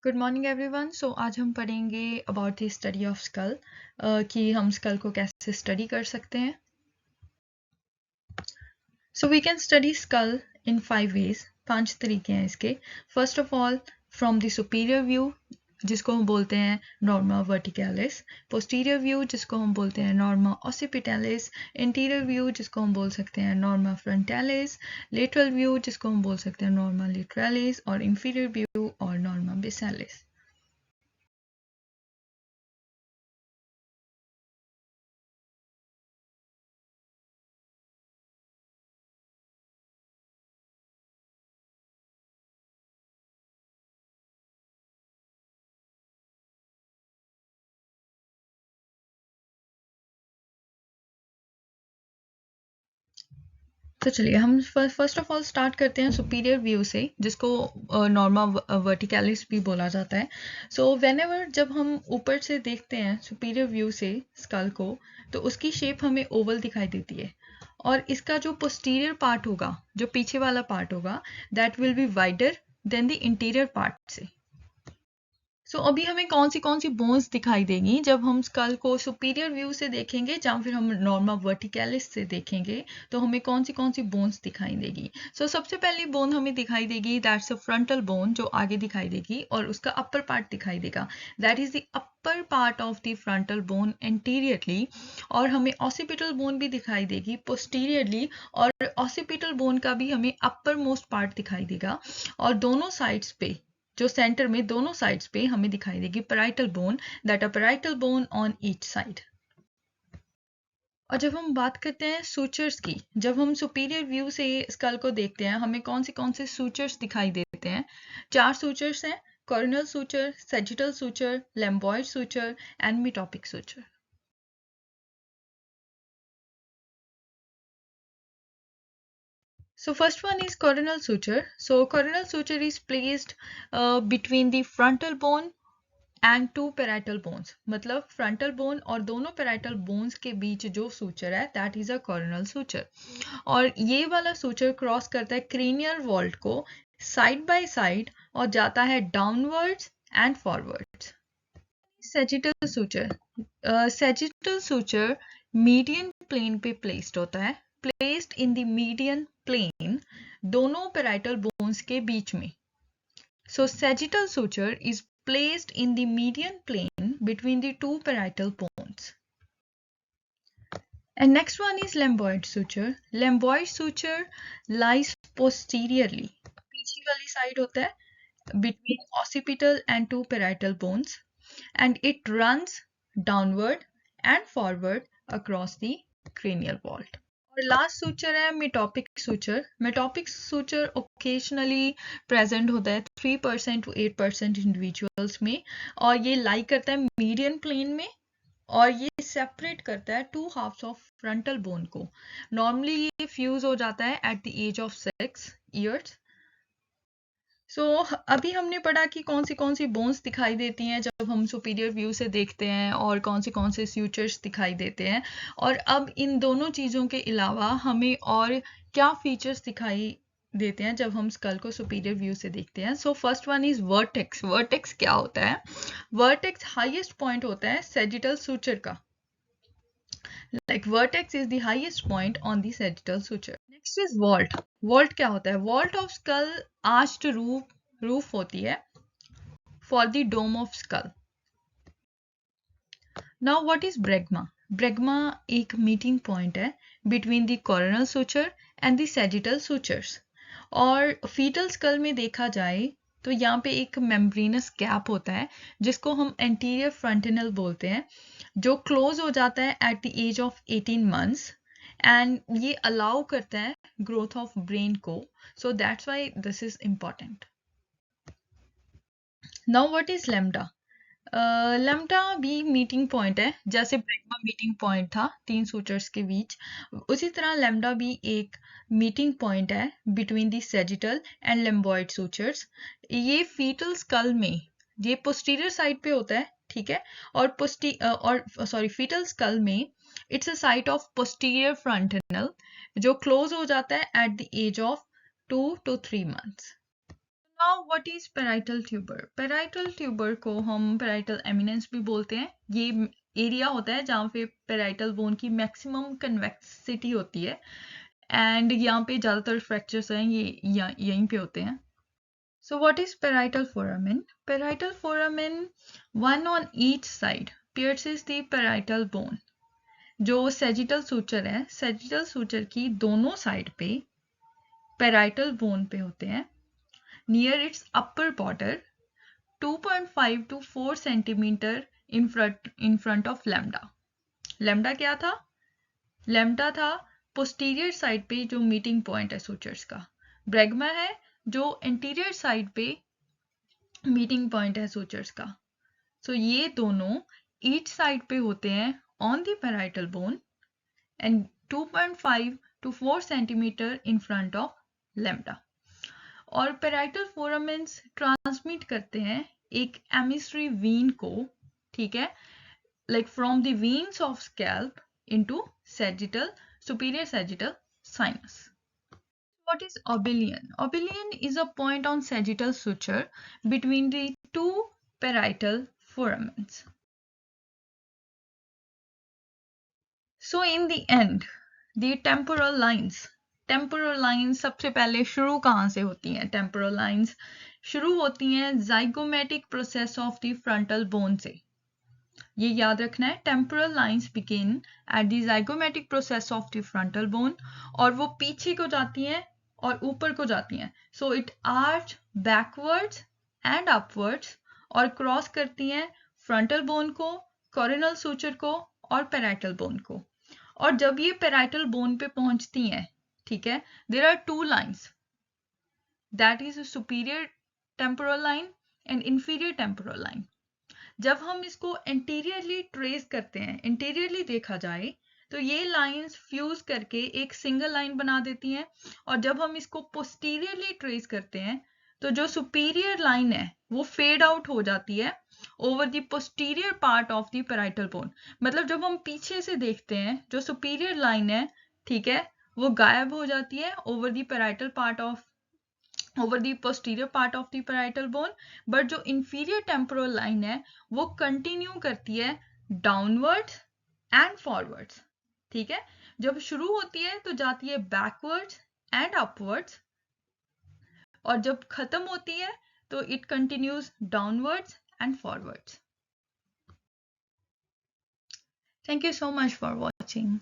Good morning everyone. सो आज हम पढ़ेंगे about the study of skull कि हम स्कल को कैसे स्टडी कर सकते हैं। So we can study skull in 5 ways. 5 तरीके हैं इसके। First of all from the superior view जिसको हम बोलते हैं नॉर्मा वर्टिकैलिस, पोस्टीरियर व्यू जिसको हम बोलते हैं नॉर्मा ऑसिपिटैलिस, इंटीरियर व्यू जिसको हम बोल सकते हैं नॉर्मा फ्रंटैलिस, लेटरल व्यू जिसको हम बोल सकते हैं नॉर्मा लेटरैलिस और इंफीरियर व्यू और नॉर्मा बेसालिस। तो चलिए हम फर्स्ट ऑफ ऑल स्टार्ट करते हैं सुपीरियर व्यू से, जिसको नॉर्मा वर्टिकैलिस भी बोला जाता है। सो व्हेनेवर जब हम ऊपर से देखते हैं सुपीरियर व्यू से स्कल को, तो उसकी शेप हमें ओवल दिखाई देती है और इसका जो पोस्टीरियर पार्ट होगा, जो पीछे वाला पार्ट होगा, that will be wider than the interior part से। सो अभी हमें कौन सी बोन्स दिखाई देंगी जब हम स्कल को सुपीरियर व्यू से देखेंगे या फिर हम नॉर्मा वर्टिकैलिस से देखेंगे, तो हमें कौन सी बोन्स दिखाई देगी। सो सबसे पहली बोन हमें दिखाई देगी, दैट्स अ फ्रंटल बोन, जो आगे दिखाई देगी और उसका अपर पार्ट दिखाई देगा, that is the upper part of the frontal bone anteriorly. और हमें ऑसिपिटल बोन भी दिखाई देगी पोस्टीरियरली, और ऑसिपिटल बोन का भी हमें अपर मोस्ट पार्ट दिखाई देगा और दोनों साइड्स पे, जो सेंटर में दोनों साइड्स पे हमें दिखाई देगी parietal bone, that a parietal bone on each side. और जब हम बात करते हैं सूचर्स की, जब हम सुपीरियर व्यू से स्कल को देखते हैं, हमें कौन से सूचर्स दिखाई देते हैं। 4 सूचर्स हैं: coronal suture, sagittal suture, lambdoid suture and metopic suture. So first one is coronal suture. So coronal suture is placed between the frontal bone and 2 parietal bones, मतलब फ्रंटल बोन और दोनों parietal bones के बीच जो suture है, that is a coronal suture. और ये वाला सूचर क्रॉस करता है क्रेनियल वॉल्ट को साइड बाय साइड और जाता है downwards and forwards. Sagittal suture, sagittal suture median plane पे प्लेस्ड होता है, placed in the median plane दोनों पैराइटल बोन्स के बीच में। So sagittal suture is placed in the median plane between the 2 parietal bones. And next one is lamboid suture. Lamboid suture lies posteriorly. पीछे वाली side होता है between occipital and 2 parietal bones, and it runs downward and forward across the cranial vault. और last suture है मेटोपिक suture. मेटोपिक suture occasionally present होता है 3% to 8% individuals में, और ये लाई करता है मीडियन प्लेन में, और ये सेपरेट करता है 2 हाफ्स ऑफ फ्रंटल बोन को। नॉर्मली ये फ्यूज हो जाता है at the age of 6 years। So अभी हमने पढ़ा कि कौन सी बोन्स दिखाई देती हैं जब हम सुपीरियर व्यू से देखते हैं और कौन से सूचर्स दिखाई देते हैं। और अब इन दोनों चीज़ों के अलावा हमें और क्या फीचर्स दिखाई देते हैं जब हम स्कल को सुपीरियर व्यू से देखते हैं। So first one is vertex. Vertex क्या होता है? वर्टेक्स हाईएस्ट पॉइंट होता है सैजिटल सूचर का। Like vertex is the highest point on the sagittal suture. Next is vault. Vault क्या होता है? Vault of skull arched roof होती है for the dome of skull. Now what is bregma? Bregma एक meeting point है between the coronal suture and the sagittal sutures. और fetal skull में देखा जाए तो यहाँ पे एक membranous gap होता है जिसको हम anterior frontinal बोलते हैं, जो क्लोज हो जाता है at the age of 18 months, and ये अलाउ करता है ग्रोथ ऑफ ब्रेन को। So that's why this is important. Now what is lambda? Lambda भी मीटिंग पॉइंट है, जैसे ब्रेगमा मीटिंग पॉइंट था 3 सूचर्स के बीच, उसी तरह लैम्डा भी एक मीटिंग पॉइंट है between the sagittal and lambdoid sutures. ये फीटल स्कल में ये पोस्टीरियर साइड पे होता है, ठीक है, और फीटल स्कल में it's a site of posterior fontanelle जो क्लोज हो जाता है at the age of 2 to 3 months. Now what is parietal tuber? Parietal tuber को हम पेराइटल एमिनेंस भी बोलते हैं। ये एरिया होता है जहाँ पे पेराइटल बोन की मैक्सिमम कन्वेक्सिटी होती है एंड यहाँ पे ज़्यादातर फ्रैक्चर्स हैं ये यहीं पे होते हैं। So what is parietal foramen? Parietal foramen, one on each side, pierces the parietal bone. जो sagittal suture है, sagittal suture की दोनों साइड पे parietal bone पे होते हैं, near its upper border, 2.5 to 4 centimeter in front of lambda. Lambda क्या था? Lambda था posterior side पे जो meeting point है sutures का. Bregma है जो anterior side पे मीटिंग पॉइंट है सूचर्स का। सो ये दोनों ईच साइड पे होते हैं on the parietal bone and 2.5 to 4 centimetre in front of lambda. और पैराइटल फोरामेंस ट्रांसमिट करते हैं एक एमिसरी वीन को, ठीक है, like from the veins of scalp into sagittal, superior sagittal sinus. What is obelian? Obelian is a point on sagittal suture between the two parietal foramens. So in the end, the temporal lines. Temporal lines सबसे पहले शुरू कहाँ से होती हैं? Temporal lines शुरू होती हैं zygomatic process of the frontal bone से। ये याद रखना है, temporal lines begin at the zygomatic process of the frontal bone और वो पीछे को जाती हैं और ऊपर को जाती हैं। So it arch backwards and upwards और क्रॉस करती हैं फ्रंटल बोन को, कोरोनल सूचर को और पैराइटल बोन को। और जब ये पैराइटल बोन पे पहुंचती हैं, ठीक है, there are two lines, that is superior temporal line and inferior temporal line. जब हम इसको एंटीरियरली ट्रेस करते हैं, एंटीरियरली देखा जाए तो ये लाइंस फ्यूज करके एक सिंगल लाइन बना देती हैं। और जब हम इसको पोस्टीरियरली ट्रेस करते हैं तो जो सुपीरियर लाइन है वो फेड आउट हो जाती है over the posterior part of the parietal bone. मतलब जब हम पीछे से देखते हैं जो सुपीरियर लाइन है, ठीक है, वो गायब हो जाती है over the parietal part of over the posterior part of the parietal bone, but जो inferior temporal line है वो continue करती है downwards and forwards, ठीक है। जब शुरू होती है तो जाती है backwards and upwards और जब खत्म होती है तो it continues downwards and forwards. Thank you so much for watching.